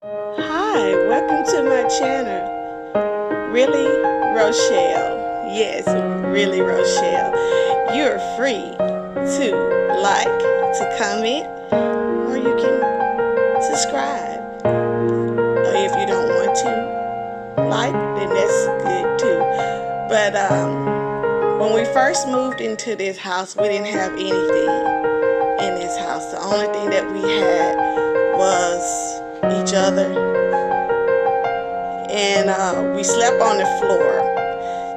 Hi, welcome to my channel. Really, Rochelle? Yes, really, Rochelle. You're free to like, to comment, or you can subscribe. Or if you don't want to like, then that's good too. But when we first moved into this house, we didn't have anything in this house. The only thing that we had was each other, and we slept on the floor.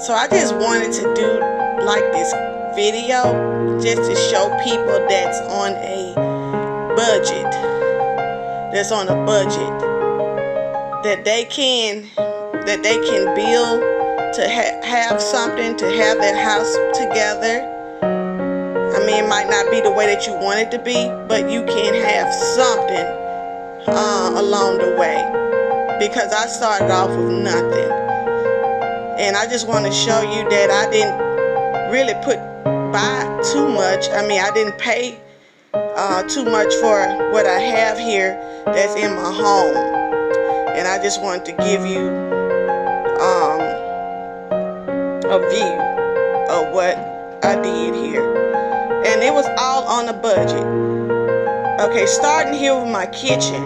So I just wanted to do like this video just to show people that's on a budget, that they can build to have something, to have their house together. I mean, it might not be the way that you want it to be, but you can have something along the way. Because I started off with nothing, and I just want to show you that I didn't really buy too much. I mean, I didn't pay too much for what I have here that's in my home, and I just wanted to give you a view of what I did here, and it was all on a budget. Okay, starting here with my kitchen.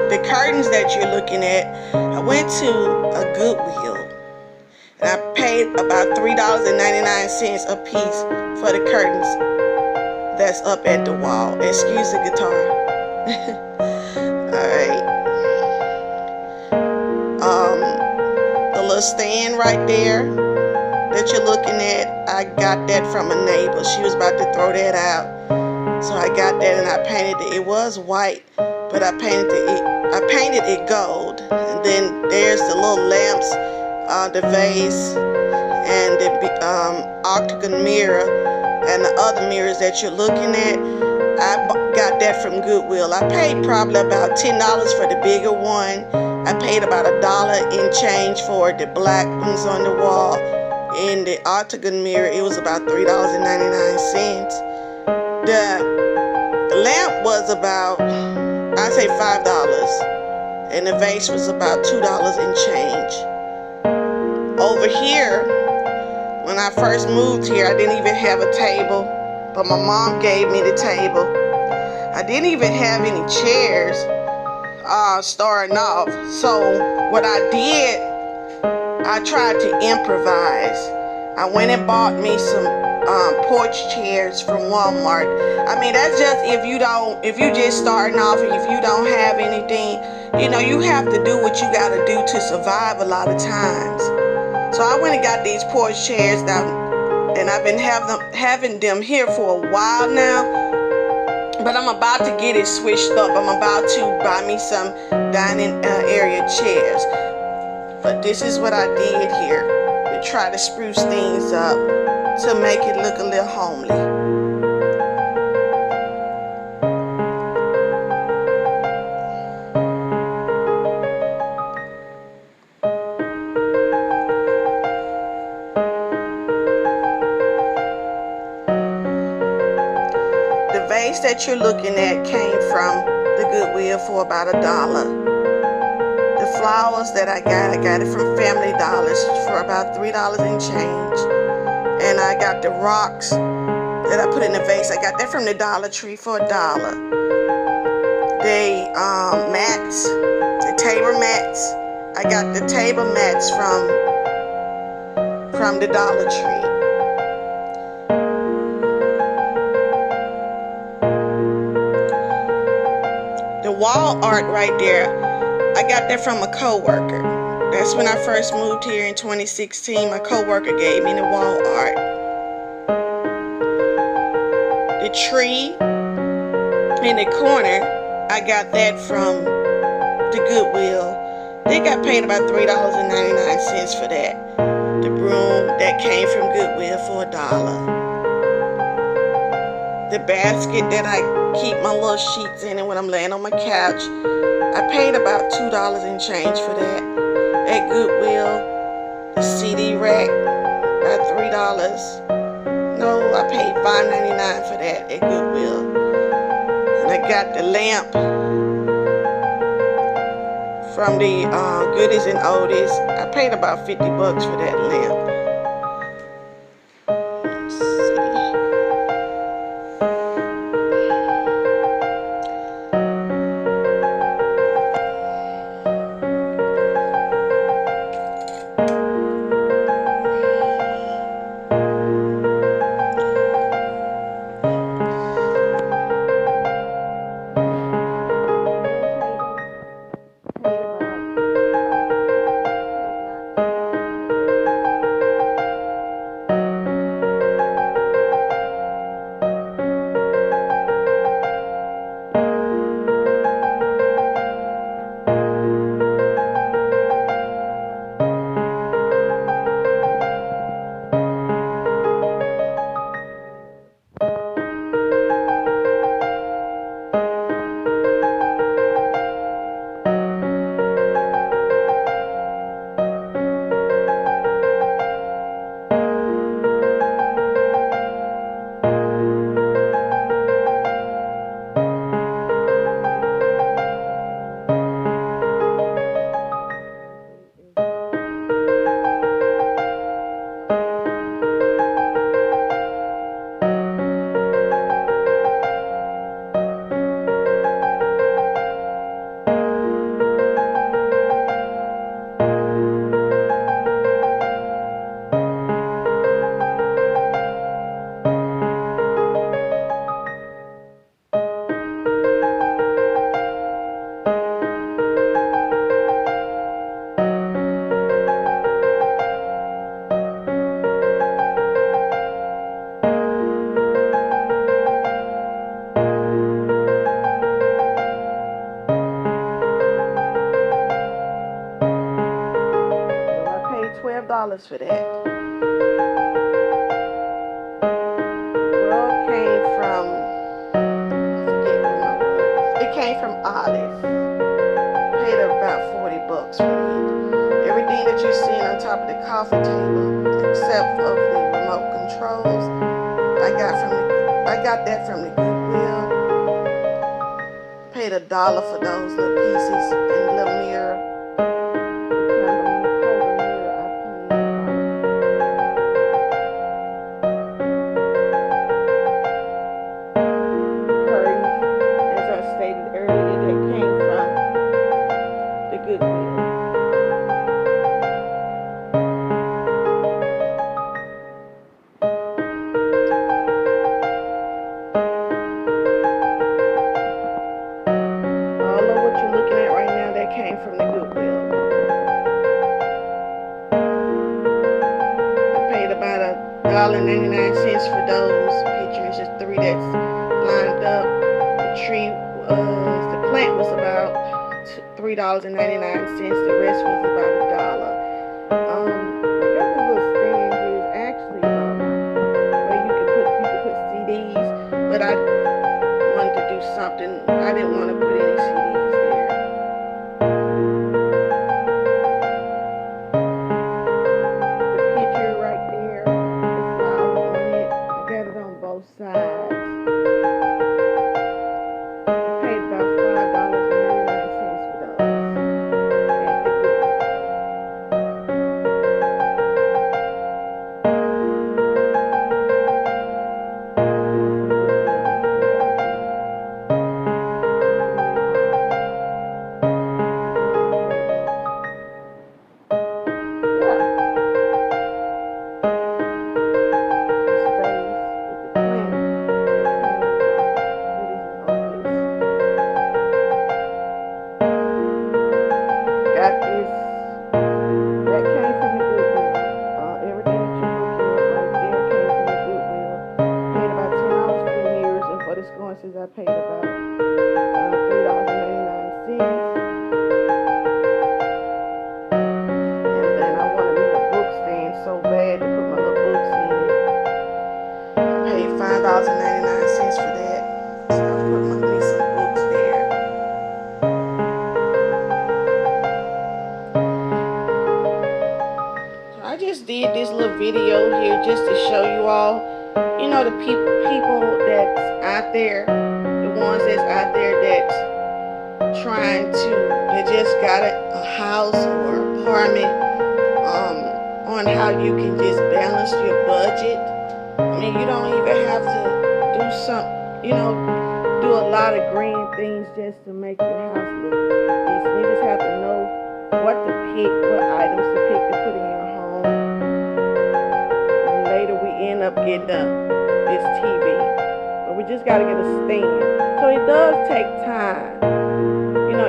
The curtains that you're looking at, I went to a Goodwill and I paid about $3.99 a piece for the curtains that's up at the wall. Excuse the guitar. Alright. The little stand right there that you're looking at, I got that from a neighbor. She was about to throw that out. So I got that and I painted it. It was white, but I painted it gold. And then there's the little lamps, the vase, and the octagon mirror, and the other mirrors that you're looking at. I got that from Goodwill. I paid probably about $10 for the bigger one. I paid about $1 in change for the black ones on the wall. In the octagon mirror, it was about $3.99. The lamp was about, I'd say $5, and the vase was about $2 and change. Over here, when I first moved here, I didn't even have a table, but my mom gave me the table. I didn't even have any chairs starting off. So what I did, I tried to improvise. I went and bought me some porch chairs from Walmart. I mean, that's just if you just starting off and if you don't have anything, you know, you have to do what you gotta do to survive a lot of times. So I went and got these porch chairs now, and I've been having them here for a while now, but I'm about to get it switched up. I'm about to buy me some dining area chairs. But this is what I did here to try to spruce things up, to make it look a little homely. The vase that you're looking at came from the Goodwill for about $1. The flowers that I got it from Family Dollars for about $3 and change. And I got the rocks that I put in the vase. I got that from the Dollar Tree for $1. The mats, the table mats, I got the table mats from the Dollar Tree. The wall art right there, I got that from a co-worker. That's when I first moved here in 2016. My co-worker gave me the wall art. The tree in the corner, I got that from the Goodwill. They got paid about $3.99 for that. The broom that came from Goodwill for $1. The basket that I keep my little sheets in, and when I'm laying on my couch, I paid about $2 and change for that at Goodwill. The CD rack, about $3. No, I paid $5.99 for that at Goodwill. And I got the lamp from the Goodies and Oldies. I paid about 50 bucks for that lamp. Let's see. $12 for that. Rug came from, I forget what my rug was. It came from Olive. Paid about 40 bucks for it. Everything that you're seeing on top of the coffee table, except of the remote controls, I got that from the Goodwill. Paid $1 for those little pieces and the little mirror. $1.99 for those pictures. Just 3 that's lined up. The tree the plant was about $3.99. The rest was about $1. I got this little stand here. It's actually where you can put CDs, but I wanted to do something. I didn't want to put any CDs there. The picture right there, the flower on it. I got it on both sides. I paid about $5.99 for those. I paid about $3.99. And then I wanted me a book stand so bad to put my little books in it. I paid $5.99 for that. So I put me some books there. So I just did this little video here just to show you all, you know, the people that's out there, the ones that's out there that's they just got a house or apartment, on how you can just balance your budget. I mean, you don't even have to do a lot of grand things just to make your house look decent. You just have to know what to pick, what items to pick to put in your home. And later we end up getting this TV. But we just got to get a stand. So it does take time.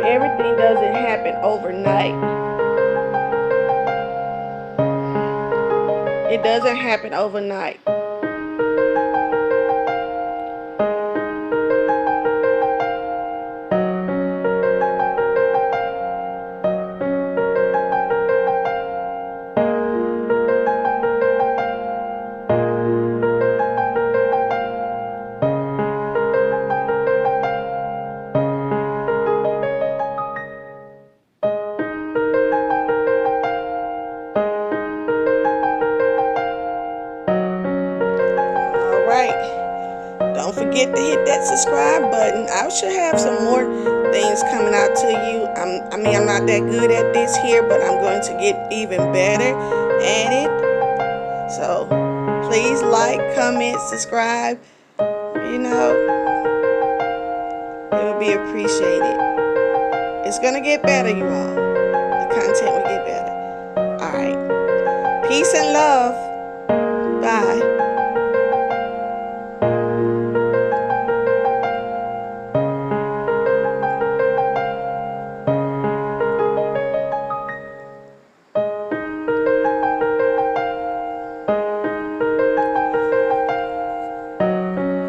Everything doesn't happen overnight. It doesn't happen overnight. Don't forget to hit that subscribe button. I should have some more things coming out to you. I'm not that good at this here, but I'm going to get even better at it. So please like, comment, subscribe. It would be appreciated. It's going to get better, you all. The content will get better. All right. Peace and love. Bye.